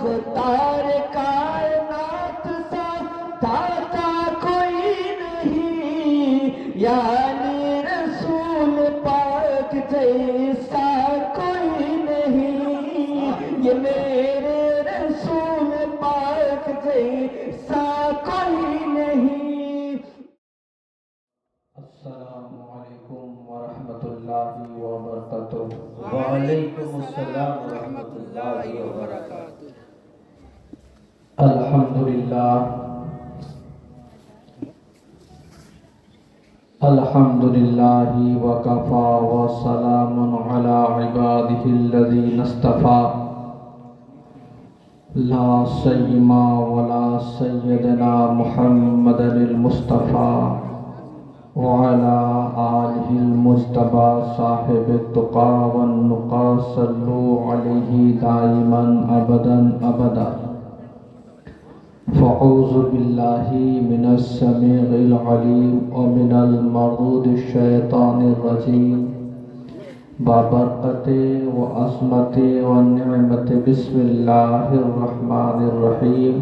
मुख्तार कायनात सा दाता कोई नहीं, यानी रसूल पाक जैसा कोई नहीं, ये मेरे रसूल पाक जैसा कोई नहीं। अस्सलामु अलैकुम व रहमतुल्लाहि व बरकातुहू। व अलैकुम अस्सलाम व रहमतुल्लाहि व बरकातुहू। अल्हम्दुलिल्लाह अल्हम्दुलिल्लाहि व कफा व सलामुन अला इबादिहिल्लज़ीना इस्तफ़ा ला सय्यिमा व ला सय्यदना मुहम्मदनिल मुस्तफ़ा वअला आलिहिल मुज्तबा साहिबित तुक़ा वन नुक़ा सल्लु अलैहि दाइमन अबदन अबदा। फ़अऊज़ु बिल्लाहि मिनश समीइल अलीम व मिनल मग़दूबिश शैतानिर रजीम बबरकते व अस्मते व निअमते बिस्मिल्लाहिर रहमानिर रहीम।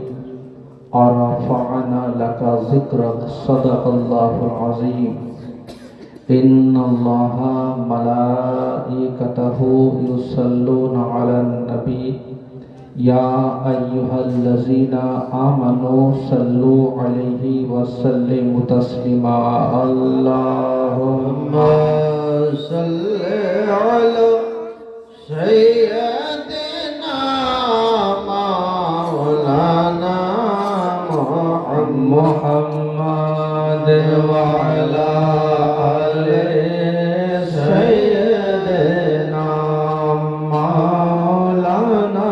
और रफ़अना लका ज़िक्रक सदक़ल्लाहुल अज़ीम। इन्नल्लाहा मलाइकतहु युसल्लूना अलन नबी या अय्युहल्लज़ीना आमनू सल्लु अलैहि व सल्लिमु तस्लीमा। अल्लाहुम्मा सल्लि अला सय्यदिना मौलाना मुहम्मद व अला आले सय्यदना मौलाना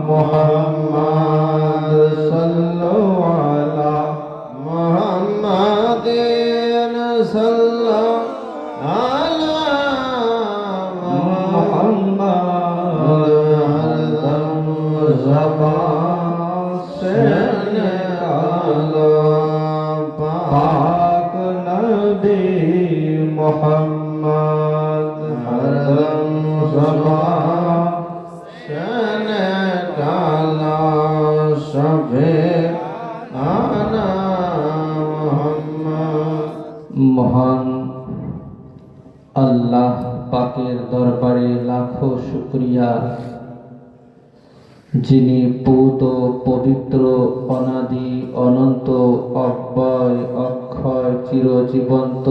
मुहम्मद सल्लल्लाहु अला मुहम्मदिन सल्लल्लाहु अला मुहम्मद ज़बान से पाक नबी मोहम्मद हरदम ज़बान से निकाला शबे आना मोहम्मद। মহান আল্লাহ পাকের দরবারে লাখো শুকরিয়া, যিনি পূত পবিত্র অনাদি অনন্ত অব্যয় অক্ষয় চিরজীবন্ত,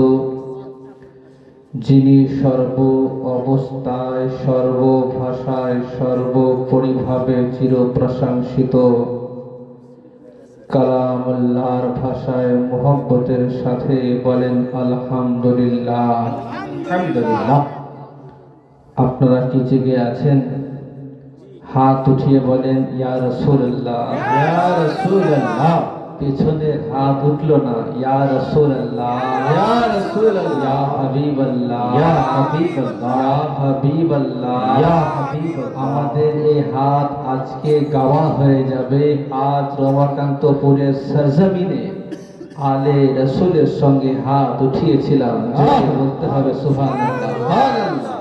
যিনি সর্ব অবস্থায় সর্বভাষায় সর্বোপরিভাবে চিরপ্রশংসিত। কালামুল্লাহর ভাষায় মুহাব্বতের সাথে বলেন আলহামদুলিল্লাহ। আলহামদুলিল্লাহ। আপনারা কি জেগে আছেন? হাত উঠিয়ে বলেন ইয়া রাসূলুল্লাহ, ইয়া রাসূলুল্লাহ। পিছনের হাত উঠলো না, ইয়া রাসূলুল্লাহ, ইয়া রাসূলুল্লাহ, ইয়া হাবিবাল্লাহ, ইয়া হাবিবাল্লাহ, ইয়া হাবিবাল্লাহ, ইয়া হাবিবাল্লাহ। আমাদের এই হাত আজকে গাওয়া হয়ে যাবে আজ রমাকান্তপুরের সরজমিনে আলে রাসূলের সঙ্গে হাত উঠিয়েছিলাম, জোরে বলতে হবে সুবহানাল্লাহ। সুবহানাল্লাহ।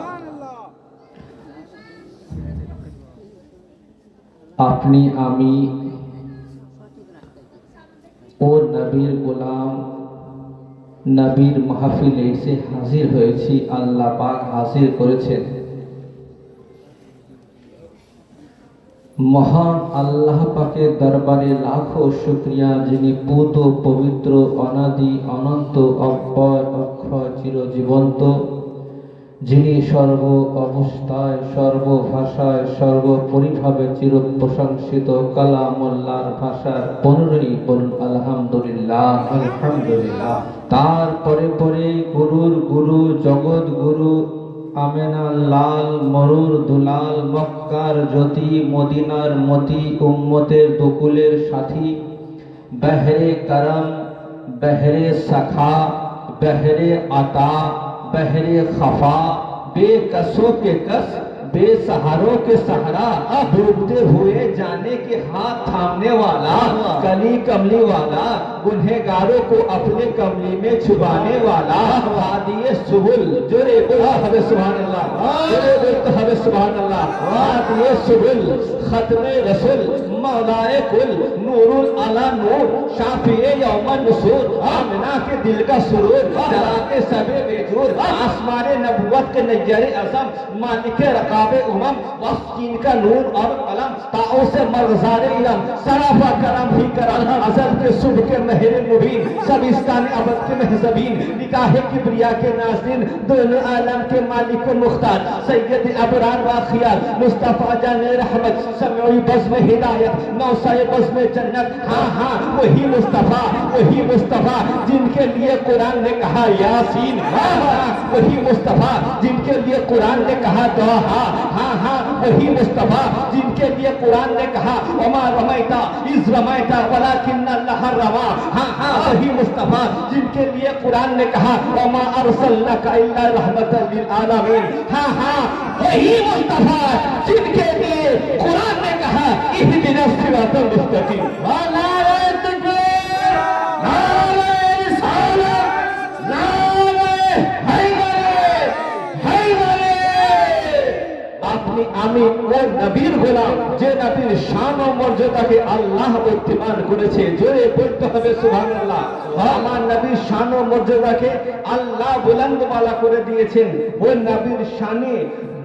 আপনি আমি ও নবীর গোলাম, নবীর মাহফিলে এসে হাজির হয়েছি, আল্লাহ পাক হাজির করেছেন। মহান আল্লাহ পাকের দরবারে লাখো শুকরিয়া, যিনি পূত পবিত্র অনাদি অনন্ত অব্যয় অক্ষয় চিরজীবন্ত, যিনি সর্ব অবস্থায় সর্বভাষায় সর্বোপরিভাবে চিরপ্রশংসিত। কালামুল্লাহর ভাষার 15ই বলুন আলহামদুলিল্লাহ। আলহামদুলিল্লাহ। তারপরে পরে গুরুর গুরু জগৎ গুরু আমেনার লাল মরুর দুলাল মক্কার জ্যোতি মদিনার মতি উম্মতের দুকুলের সাথী বহরে করম বহরে সখা বহরে আতা बहरे खफा बेकसों के कस बेसहारों के सहारा, डूबते हुए जाने के हाथ थामने वाला, कली कमली वाला, गुनहगारों को अपने कमली में छुपाने वाला, हादिए सुबुल, जोरे बोला हवे सुभान अल्लाह, जोरे बोलते हवे सुभान अल्लाह, हादिए सुबुल, खत्मे रसूल, मौलाए कुल, नूरुल अला नूर, शाफिए यौमन नसूर, आमिना के दिल का सुरूर, जलाते सबे बेजूर, आसमाने नबुवत के नैयरे अज़म, मालिके रकाबे उमम, वस्तीन का नूर और कलम, ताओ से मर्ज़ारे इलम, सराफा करम ही करम, अज़ल के सुबह के महरे मुबीन, सबिस्तान अबद के महज़बीन, निकाहे किब्रिया के नाज़रीन, दोनों आलम के मालिक मुख्तार, सैयद अबरार व खियार, मुस्तफ़ा जाने रहमत, समई बज़्म हिदायत, नौसाए बज़्म जन्नत, हाँ हाँ वही मुस्तफ़ा जिनके लिए कुरान ने कहा यासीन, हाँ हाँ वही मुस्तफ़ा जिनके लिए कुरान ने कहा तोहा, हाँ हाँ वही मुस्तफ़ा जिनके लिए कुरान ने कहा वमा रमैता इज़ रमैता वलाकिन्न अल्लाह रमा, हाँ हाँ वही मुस्तफ़ा जिनके लिए कुरान ने कहा वमा अरसलनाका इल्ला रहमतन लिल आलमीन, हाँ हाँ वही मुस्तफ़ा जिनके लिए कुरान ने कहा इहदिनस सिरातल मुस्तकीम। नारे तकबीर, नारे रिसालत, नारे हैदरे। আপনি আমি ও নবীর গোলাম, যে নবীর শান ও মর্যাদাকে আল্লাহ ইত্তিমান করেছে, জোরে বলতে হবে সুবহানাল্লাহ। আমার নবীর শান ও মর্যাদাকে আল্লাহ বুলন্দওয়ালা করে দিয়েছেন। ওই নবীর শানে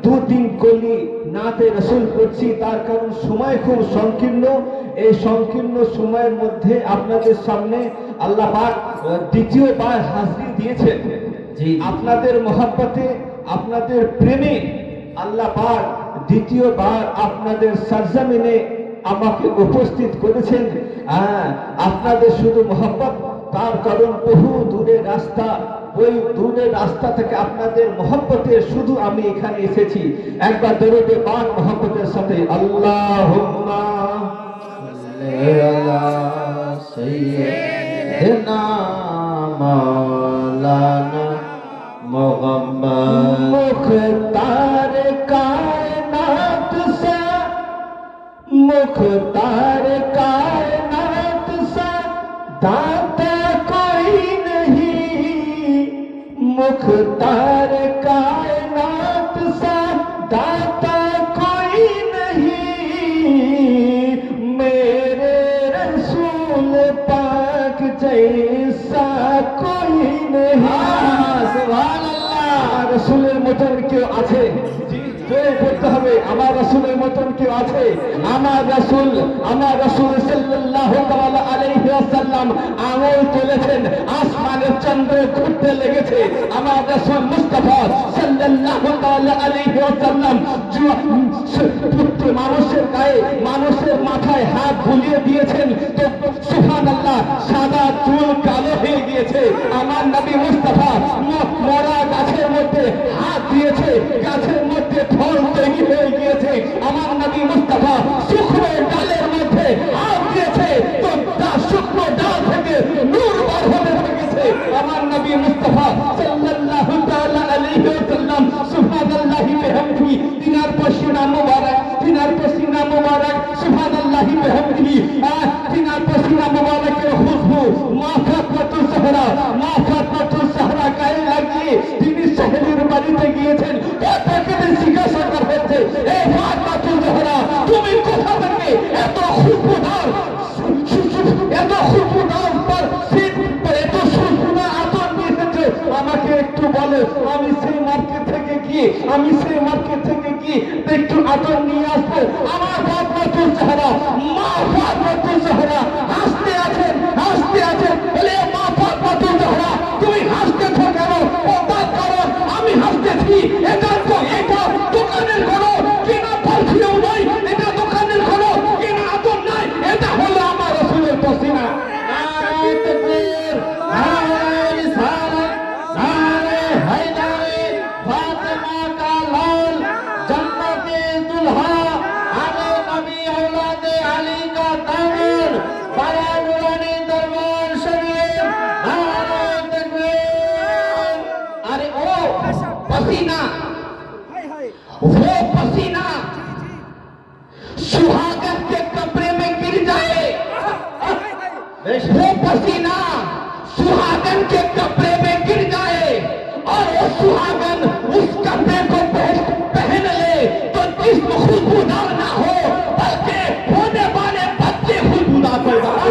দু তিন কলি নাতে রসুল করছি, তার কারণ সময় খুব সংকীর্ণ। এই সংকীর্ণ সময়ের মধ্যে আপনাদের সামনে আল্লাহ পাক দ্বিতীয়বার হাজিরি দিয়েছেন। আপনাদের মহব্বতে, আপনাদের প্রেমে আল্লাহ পাক দ্বিতীয়বার আপনাদের সরজমিনে আমাকে উপস্থিত করেছেন। আপনাদের শুধু মহব্বত, তার কারণ বহু দূরের রাস্তা, ওই দূরের রাস্তা থেকে আপনাদের মহব্বতে শুধু আমি এখানে এসেছি। একবার দরুদে পাক মহব্বতের সাথে আল্লাহুম্মা সাল্লি আলা সাইয়্যিদিনা মাওলানা মুহাম্মদ। মুখতার कायनात सा, मुख्तार कायनात सा दाता कोई नहीं, मुख्तार कायनात सा दाता कोई नहीं, मेरे रसूल पाक जैसा कोई नहीं। सुभान अल्लाह। रसूलेर मतन केउ आछे? জোরে বলতে হবে আমার রাসূলের মতন কেউ আছে? আমার রাসূল সাল্লাল্লাহু তাআলা আলাইহি ওয়াসাল্লাম আঙুল তুলেছেন, আসমানের চন্দ্র ঘুরতে লেগেছে। আমার রাসূল মুস্তাফা সাল্লাল্লাহু তাআলা আলাইহি ওয়াসাল্লাম মানুষের গায়ে, মানুষের মাথায় হাত বুলিয়ে দিয়েছেন, তো সুবহানাল্লাহ সাদা চুল কালো হয়ে গিয়েছে। আমার নবী মুস্তাফা মরা গাছের মধ্যে হাত দিয়েছে, গাছের মধ্যে ফল তৈরি হয়ে গিয়েছে। আমার নবী মুস্তাফা শুকনো ডালের মধ্যে হাত দিয়েছে, তো তার শুকনো ডাল থেকে নূর বার হতে লেগেছে। আমার নবী মুস্তাফা সাল্লাল্লাহু তাআলা আলাইহি ওয়াসাল্লাম সুবহানাল্লাহি বিহামদিহি, তিনার পসিনা মুবারক, তিনার পসিনা মুবারক সুবহানাল্লাহি বিহামদিহি, তিনার পসিনা মুবারকের খুশবু মা ফাতমাতুজ জাহরা, মা ফাতমাতুজ জাহরা গায়ে লাগিয়ে তিনি সাহেবের বাড়িতে গিয়েছেন। তাকে জিজ্ঞাসা করা হচ্ছে, এ ফাতমাতুজ জাহরা তুমি কোথা থেকে এত খুশবুদার এত খুশবুদার আতর নিয়ে এসেছো? আমাকে একটু বলো, আমি সেই মার্কেট থেকে গিয়ে একটু আতর নিয়ে আসবো। আমার ফাতমাতুজ জাহরা, মা ফাতমাতুজ জাহরা হাসতে আছেন। বলে মা ফাতমাতুজ জাহরা তুমি হাসতেছো কেন? তার কারণ আমি হাসতেছি, এটা দোকানের কোনো কেনা পারফিউম নয়, এটা দোকানের কোনো কেনা আতর নয়, এটা হলো আমার রাসূলের পসিনা। নারে তাকবীর, নারে রিসালাত, নারে হায়দারে, ফাতেমা কা লাল, জান্নাতে দুলহা, আলে নবী पसीना सुहागन के कपड़े में गिर जाए और वो सुहागन उस कपड़े को पहन ले तो जिस्म खुशबूदार ना हो बल्कि होने वाले बच्चे खुशबूदार पैदा हो।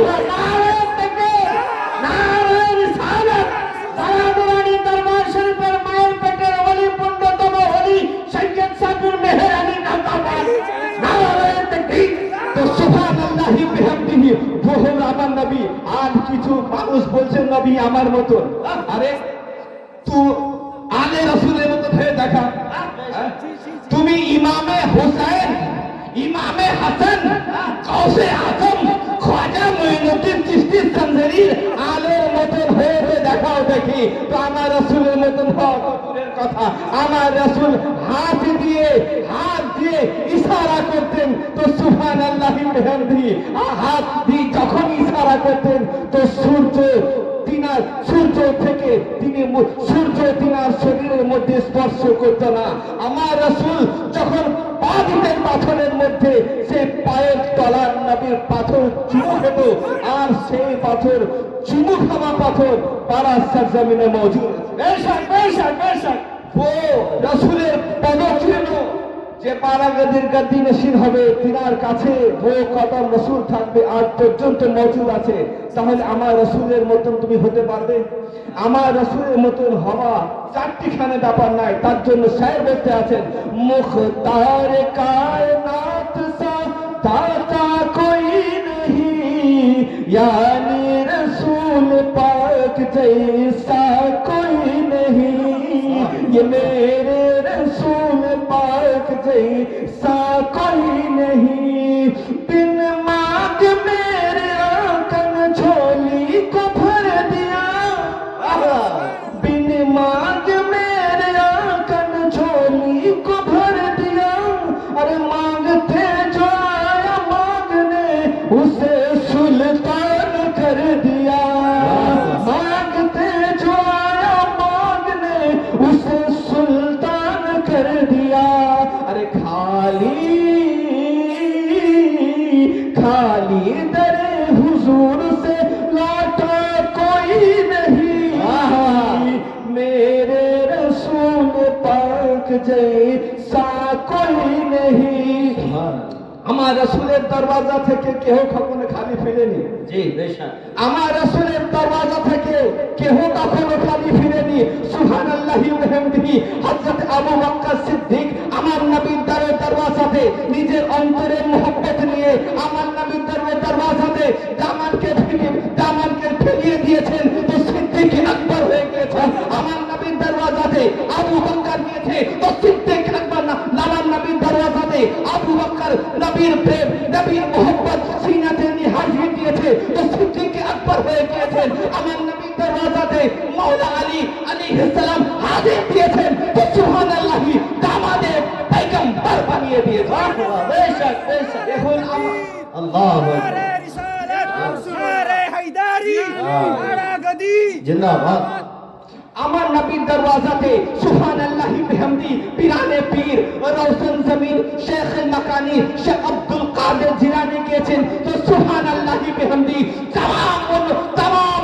दरबार शरीफ पर मायल पेटेर वली पुण्यतम वली सैयद साबिर मेहर अली तो সুবহানাল্লাহি বিহামদিহি বহুল আমার নবী। আর কিছু মানুষ বলছেন নবী আমার মতন। আরে তুই আলে রাসূলের মতন হয়ে দেখা। তুমি ইমামে হোসেন, ইমামে হাসান, গাউসে আজম খ্বাজা মুঈনুদ্দিন চিশতি সঞ্জরির আলের মতন হয়ে দেখাও দেখি। তো আমার রাসূলের মতন হওয়া দূরের কথা, আমার রাসূল হাত দিয়ে ইশারা করতেন তো সুবহানাল্লাহি বিহামদিহি। হাত দিয়ে যখন ইশারা করতেন তো সূর্য থেকে সূর্য তিনার শরীরের মধ্যে স্পর্শ করত না। আমার রাসূল যখন পা দিতেন পাথরের মধ্যে সে পায়ের তলার নবীর পাথর চুমু খেত আর সেই পাথর চুমু খাওয়া পাথর পাড়া সরজমিনে মজুদ। ও রাসূলের পদচিহ্ন যে পারাগাদির গদ্দি নশীন হবে তিনার কাছে ও কদম রাসূল থাকবে আজ পর্যন্ত মজুদ আছে। তাহলে আমার রাসূলের মতন তুমি হতে পারবে? আমার রাসূলের মতন হওয়া চারটিখানে ব্যাপার নাই। তার জন্য শায়ের বলতে আছেন মুখতার কায়নাত সা দাতা কোই নহি यानी रसूल पाक जैसा कोई नहीं ये मेरे रसूल पाक जैसा कोई नहीं बिन मांग मेरे आंगन झोली को भर दिया बिन मांग मेरे आंगन झोली को भर दिया अरे मांगते जो आया मांगने उसे सुल्तान कर दिया मांगते जो आया मांगने उसे सुल्तान कर दिया अरे खाली दरे हुजूर से लौटा कोई नहीं मेरे रसूल पाक जैसा कोई नहीं। আমার রাসূলের দরওয়াজা থেকে কেউ কখনো খালি ফিরেনি। জি বেশক। আমার রাসূলের দরওয়াজা থেকে কেউ কখনো খালি ফিরেনি। সুবহানাল্লাহি ওয়া বিহামদিহি। হযরত আবু বকর সিদ্দিক আমার নবীর দরওয়াজাতে নিজের অন্তরের মুহাব্বত নিয়ে আমার নবীর দরওয়াজাতে দামানকে ফেলিয়ে দিয়েছেন তো সিদ্দিক আকবর হয়ে গিয়েছেন। আমার নবীর দরওয়াজাতে আবু বকর গিয়েছে তো সিদ্দিক আকবর না। আমার নবীর দরওয়াজাতে আবু বকর নবীর প্রেম নবীর মোহব্বত সিনাতে নিয়ে হাজির দিয়েছে তো সিদ্দিক আকবর হয়ে গিয়েছেন। আমার নবীর দরওয়াজাতে মাওলা আলী আলাইহিস সালাম হাজির দিয়েছেন তো সুবহানাল্লাহি দামাদে পয়গম্বর বানিয়ে দিয়েছেন। বেশক বেশক। এখন আল্লাহু আকবার। नारे रिसालत नारे हैदारी नारा गदी जिंदाबाद। আমার নবীর দরওয়াজাতে সুবহানাল্লাহি বিহামদি পিরানে পীর রওশন জমিন শেখ মাকানি শেখ আব্দুল কাদের জিলানী গিয়েছেন তো সুবহানাল্লাহি বিহামদি तमाम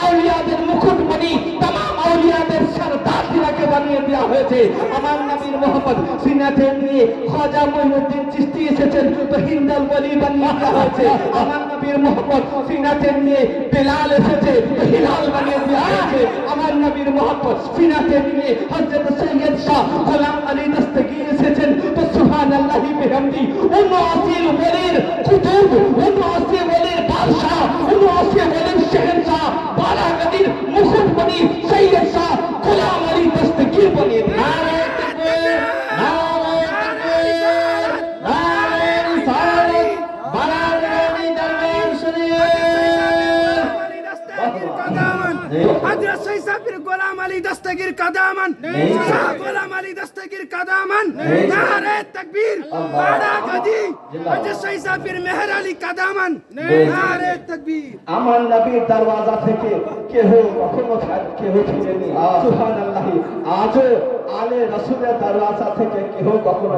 আউলিয়াদের মুকুটমণি तमाम আউলিয়াদের সরদার তিনাকে বানিয়ে দেওয়া হয়েছে। আমার নবীর মোহাম্মদ সিনাতে নিয়ে খ্বাজা মুঈনুদ্দিন চিশতি এসেছেন তো হিন্দাল ওলি বানিয়ে দেওয়া হয়েছে। আমার নবীর মোহাম্মদ সিনাতে নিয়ে বেলাল এসেছে তো হিলাল বানিয়ে দেওয়া হয়েছে। আমার নবীর মোহাম্মদ সিনাতে নিয়ে হযরত সৈয়দ শাহ গোলাম আলী দস্তগীর এসেছেন তো সুবহানাল্লাহি বিহামদি। 79 ওলির কুতুব 79 ওলির বাদশা 79 ওলির শহনশাহ বারাগদির মুকুটমণি সৈয়দ শাহ গোলাম আলী দস্তগীর বানিয়ে দিয়েছেন। हजरत सैयद साबिर गोलाम अली दस्तगीर का दामन शाह गोलाम अली दस्तगीर का दामन नारे तकबीर बाड़ा गदी हजरत सैयद साबिर मेहर अली का दामन नारे तकबीर। আমার নবীর দরওয়াজা থেকে কেউ কখনো ফিরেনি। সুবহানাল্লাহ। আজও আলে রাসূলের দরওয়াজা থেকে কেউ কখনো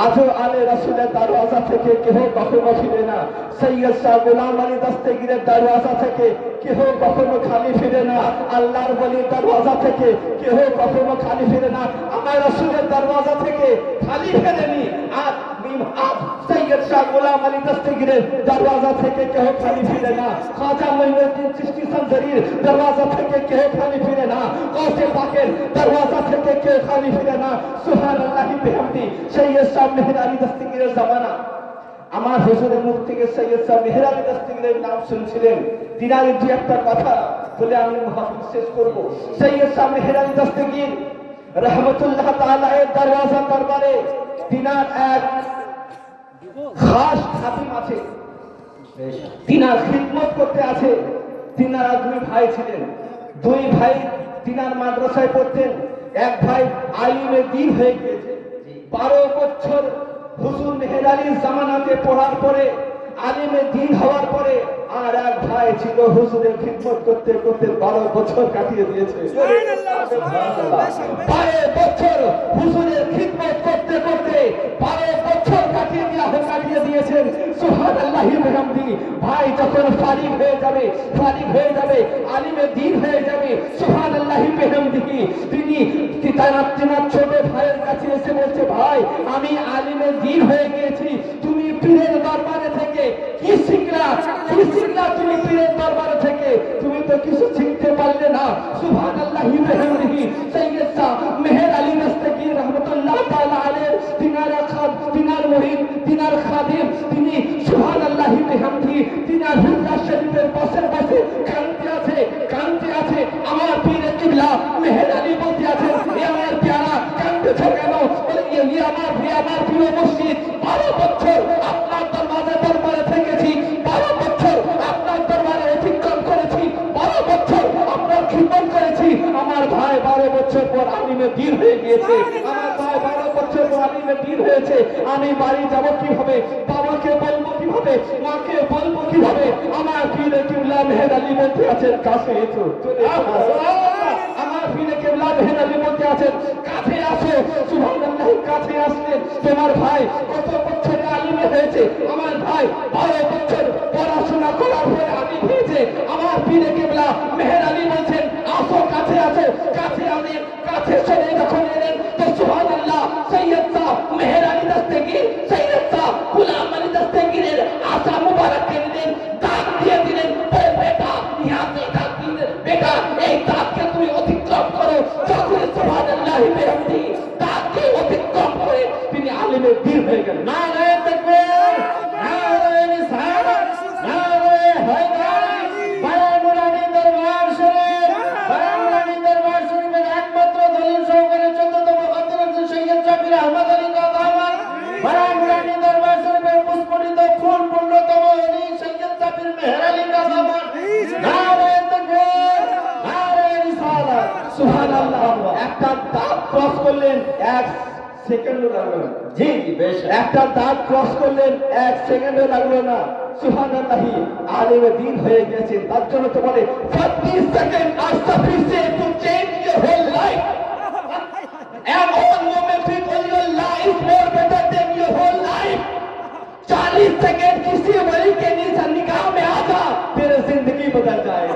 আজও আলে রাসূলের দরওয়াজা থেকে কেহ কখনো ফিরে না। সৈয়দ শাহ গোলাম আলী দস্তগীরের দরওয়াজা থেকে কেহ কখনো খালি ফিরে না। আল্লাহর ওলির দরওয়াজা থেকে কেহ কখনো খালি ফিরে না। আমার রাসূলের দরওয়াজা থেকে খালি ফেরেনি। আর সৈয়দ শাহ গোলাম আলী দস্তগীরের দরওয়াজা থেকে কেহ খালি ফিরে না। খাজা মঈনুদ্দিন চিশতি সঞ্জরির দরওয়াজা থেকে কেহ খালি ফিরে না। গৌসে পাকের দরওয়াজা থেকে কেউ খালি ফিরে না। সুবহানাল্লাহি বিহামদি। সৈয়দ শাহ মেহের আলী দস্তগীরের জামানা। আমার হুজুরের মুখ থেকে সৈয়দ শাহ মেহের আলী দস্তগীরের নাম শুনছিলেন। তিনার দু একটা কথা বলে আমি মাহফিল শেষ করব। সৈয়দ শাহ মেহের আলী দস্তগীর রহমতুল্লাহ তাআলা এর দরওয়াজা দরবারে তিনার এক খাস খাতিম আছে, তিনার খিদমত করতে আছে। তিনারা দুই ভাই ছিলেন। দুই ভাই তিনার মাদ্রাসায় পড়তেন। এক ভাই আলিমে দ্বীন হয়ে গিয়েছে। 12 বছর হুজুর মেহের আলীর জামানাতে পড়ার পরে আলিমে দ্বীন হওয়ার পরে আর এক ভাই ছিল হুজুরের খিদমত করতে করতে 12 বছর কাটিয়ে দিয়েছে। 12 বছর হুজুরের খিদমত করতে করতে 12 বছর কাটিয়ে দিয়েছেন। সুবহানাল্লাহি ওয়া বিহামদিহি। ভাই যখন ফারিগ হয়ে যাবে আলিমে দ্বীন হয়ে যাবে। সুবহানাল্লাহি ওয়া বিহামদিহি। তিনি তিনার ছোট ভাইয়ের কাছে এসে বলছে, ভাই আমি আলিমে দ্বীন হয়ে গিয়েছি, তুমি পীরের দরবারে থেকে কি শিখলা? তুমি পীরের দরবারে থেকে তুমি তো কিছু শিখতে পারলে না। সুবহানাল্লাহি ওয়া বিহামদিহি। সৈয়দ শাহ মেহের আলী দস্তগীর রহমাতুল্লাহ তাআলা আলাইহি তিনার মুরিদ, তিনার খাদিম, তিনি সুবহানাল্লাহি ওয়া বিহামদিহি তিনার হুজরা শরীফের পাশে কানতে আছে। আমার পীরে কিবলা মেহের আলী বলতে আছেন, এ আমার প্যারা কানতেছো কেন? বলে এই আমার প্রিয় মসজিদ, 12 বছর আপনার দরবারে থেকেছি, 12 বছর আপনার দরবারে অতিক্রম করেছি, 12 বছর আপনার খিদমত করেছি। আমার ভাই 12 বছর পর আলিমে দ্বীন হয়ে গিয়েছে। আমার ভাই 12 বছর পর আলিমে দ্বীন হয়েছে। আমি বাড়ি যাব কিভাবে? বাবাকে বলবো কিভাবে? মাকে বলবো কিভাবে? আমার পীরে কিবলা মেহের আলী বলতে আছেন, কাছে এসো। আমার পীরে কিবলা মেহের আলী বলতে আছেন, কাছে আসো। সুবহানাল্লাহ। কাছে আসলেন। তোমার ভাই কত বছরে আলিমে হয়েছে? আমার ভাই 12 বছর পড়াশোনা করার পরে আলিম হয়েছে। আমার পীরে কিবলা মেহের আলী বলছেন, আসো, কাছে আসো। কাছে চলে যখন এলেন তো সুবহানাল্লাহ সৈয়দ শাহ মেহের আলী দস্তগীর সৈয়দ শাহ গোলাম আলী দস্তগীরের আশা মুবারক দিলেন, দাগ দিয়ে দিলেন। বেটা ইয়াতে দাগ দিলেন, বেটা এই দাগকে তুমি অতিক্রম করো। যখন সুবহানাল্লাহি বিহামদিহি দাগকে অতিক্রম করে তিনি আলিমে দ্বীন হয়ে গেলেন। নারায়ে তাকবীর, নারায়ে রিসালাত, নারায়ে হায়দার। বায়ান নুরানি দরবার শরীফ, বায়ান নুরানি দরবার শরীফের একমাত্র দলিল সহকারে 14তম খতম সৈয়দ জাবির আহমদ আলী কাদামান। বায়ান নুরানি দরবার শরীফের পুষ্পরিত ফুল পূর্ণতম অলি সৈয়দ জাবির মেহের আলী কাদামান। নারায়ে তাকবীর, নারায়ে রিসালাত। সুবহানাল্লাহ। একটা দাগ ক্রস করলেন, 1 সেকেন্ডও লাগলো না। জি বেশ। একটা দাগ ক্রস করলেন, 1 সেকেন্ডও লাগলো না। সুবহানাল্লাহি। আলিমে দ্বীন হয়ে গেছেন। তার জন্য তো বলে 40 second are sufficient to change your whole life. And one moment in your life more better than your whole life. 40 second किसी वली के निगाह में आता, तेरी जिंदगी बदल जाएगा।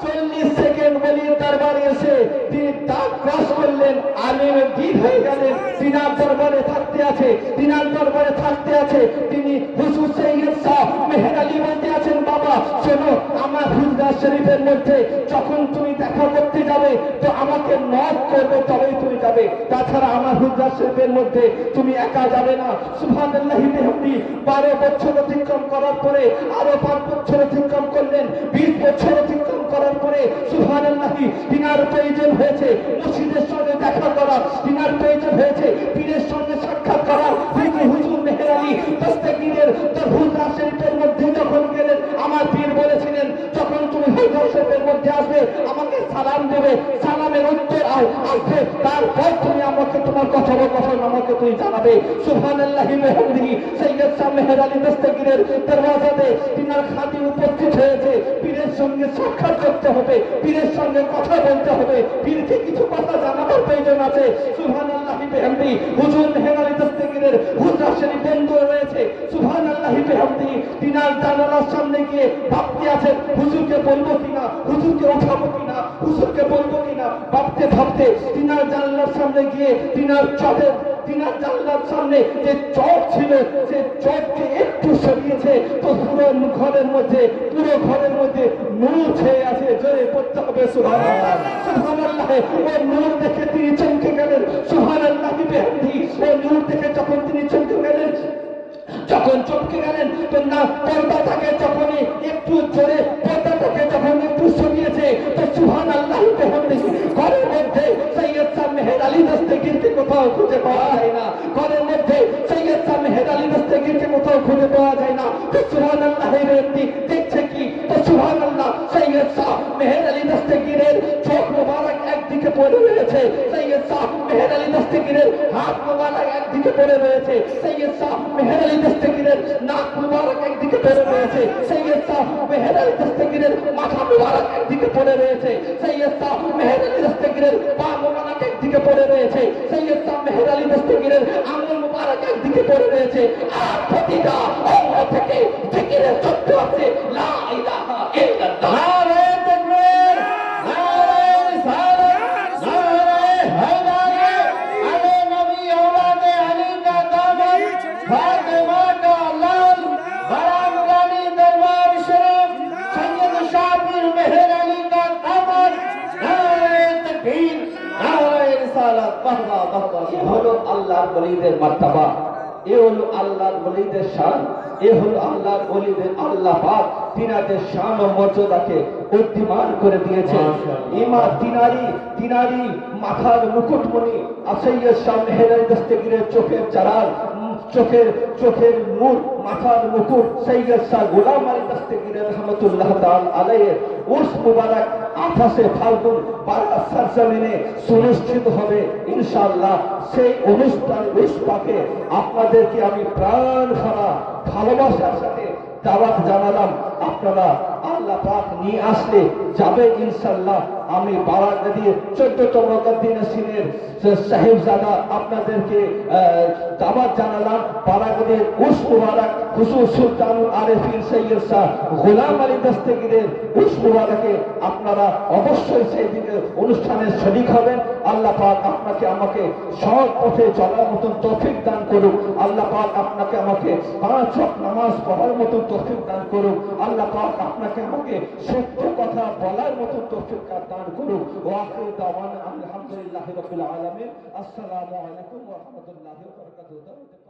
40 সেকেন্ড বলির দরবারে এসে তিনি দাগ ক্রস করলেন, আলিমে দ্বীন হয়ে গেলেন। তিনার দরবারে থাকতে আছে তিনি হুজুর সৈয়দ শাহ মেহের আলী বলতে আছেন, বাবা শোনো, আমার হুজরা শরীফের মধ্যে যখন তুমি দেখা করতে যাবে তো আমাকে নক করবে, তবেই তুমি যাবে। তাছাড়া আমার হুজরা শরীফের মধ্যে তুমি একা যাবে না। সুবহানাল্লাহি বিহামদিহি। 12 বছর অতিক্রম করার পরে আরো 5 বছর অতিক্রম করলেন। 20 বছর অতিক্রম করার পরে সুবহানাল্লাহি তিনার প্রয়োজন হয়েছে মুর্শিদের সঙ্গে দেখা করা, তিনার প্রয়োজন হয়েছে পীরের সঙ্গে সাক্ষাৎ করা। হুজুর মেহের আলী দস্তগীরের হুজরা শরীফের মধ্যে যখন গেলেন, আমার পীর বলেছিলেন, যখন তুমি হুজরা শরীফের মধ্যে আসবে আমাকে সালাম দেবে, সালামের উত্তর আসবে, তারপর তুমি আমাকে তোমার কথোপকথন আমাকে তুমি জানাবে। সুবহানাল্লাহি ওয়া বিহামদিহি। সৈয়দ শাহ মেহের আলী দস্তগীরের দরওয়াজাতে তিনার খাদিম উপস্থিত হয়েছে। পীরের সঙ্গে সাক্ষাৎ করতে হবে, পীরের সঙ্গে কথা বলতে হবে, পীরকে কিছু কথা জানাবার প্রয়োজন আছে। সুবহানাল্লাহি বিহামদি হুজুর মেহের আলী দস্তগীরের হুজরা শরীফ বন্ধ রয়েছে সুবহানাল্লাহি বিহামদি তিনার জানালার সামনে গিয়ে ভাবতে আছেন হুজুরকে বলবো কিনা হুজুরকে উঠাবো কিনা হুজুরকে বলবো কিনা ভাবতে ভাবতে তিনার জানালার সামনে গিয়ে তিনার জানলার সামনে যে চট ছিল সে চটকে একটু সরিয়েছে তো পুরো ঘরের মধ্যে নূর ছেয়ে আছে জোরে পড়তে হবে সুবহানাল্লাহ সুবহানাল্লাহ ওই নূর দেখে তিনি চমকে গেলেন সুবহানাল্লাহ বিহামদি ওই নূর দেখে যখন তিনি চমকে গেলেন তো না পর্দাটাকে যখনই একটু জোরে পর্দাটাকে যখন একটু সরিয়েছে তো সুবহানাল্লাহ বিহামদি ঘরের মধ্যে সৈয়দ শাহ মেহের আলী দস্তগীরকে কোথাও খুঁজে পাওয়া যায় না ঘরের মধ্যে সৈয়দ শাহ মেহের আলী দস্তগীরকে কোথাও খুঁজে পাওয়া যায় না তো সুবহানাল্লাহ বিহামদি দেখছে কি তো সুবহানাল্লাহ সৈয়দ শাহ মেহের আলী দস্তগীরের চোখ মোবারক একদিকে পড়ে রয়েছে সৈয়দ শাহ মেহের আলী দস্তগীরের হাত মোবারক একদিকে পড়ে রয়েছে সৈয়দ শাহ মেহের আলী দস্তগীরের নাক মোবারক একদিকে পড়ে রয়েছে সৈয়দ শাহ মেহের আলী দস্তগীরের মাথা মোবারক একদিকে পড়ে রয়েছে সৈয়দ শাহ মেহের আলী দস্তগীরের পা মোবারক একদিকে পড়ে রয়েছে সৈয়দ শাহ মেহের আলী দস্তগীরের আঙ্গুল মোবারক একদিকে পড়ে রয়েছে আর প্রতিটা অঙ্গ থেকে জিকিরের শব্দ আছে লা ইলাহা ইল্লাল্লাহ নারে তাকবীর নারে রিসালাত নারে হায়দারি আলে নবী औलादे अली का दामन फातिमा का लाल बड़ा मुरानी दरबार शरीफ सैयद शाबिर मेहर अली का दामन नारे तकबीर नारे रिसालत बहवा बहवा ये হলো আল্লাহর ওলিদের মার্তবা এ হলো আল্লাহর ওলিদের শান এ হলো আল্লাহর ওলিদের আল্লাহ পাক তিনাদের শান ও মর্যাদাকে উদ্দীমান করে দিয়েছেন ইমা তিনারি মাথার মুকুটমণি সৈয়দ শাহ মেহের আলী দস্তগীরের চোখের চারাল চোখের নূর মাথার মুকুট সৈয়দ শাহ গোলাম আলী দস্তগীর রহমতুল্লাহ তাআলা আলাইহি উর্স মুবারক 28 ফাল্গুন বারাত সরজমিনে অনুষ্ঠিত হবে ইনশাআল্লাহ সেই অনুষ্ঠান উসপাকে আপনাদেরকে আমি প্রাণ ভরা ভালোবাসার সাথে দাওয়াত জানালাম আপনারা আল্লাহ পাক নিয়ে আসলে যাবে ইনশাআল্লাহ আমি বারাগাদি 14তম গদ্দি নসিনের সাহেবজাদা আপনাদেরকে দাওয়াত জানালাম বারাগাদির উস মুবারক হুজুর সুলতানুল আরিফিন সৈয়দ শাহ গোলাম আলী দস্তগীরের উস মুবারকে আপনারা অবশ্যই সেই দিনে অনুষ্ঠানের শরীক হবেন আল্লাহ পাক আপনাকে আমাকে সৎ পথে চলার মতন তৌফিক দান করুক আল্লাহ পাক আপনাকে আমাকে 5 ওয়াক্ত নামাজ পড়ার মতন তৌফিক দান করুক আল্লাহ পাক আপনাকে আমাকে সত্য কথা বলার মতন তৌফিক দান করুক ওয়া আখিরু দাওয়ানা আলহামদুলিল্লাহি রাব্বিল আলামিন আসসালামু আলাইকুম ওয়া রাহমাতুল্লাহি ওয়া বারাকাতুহু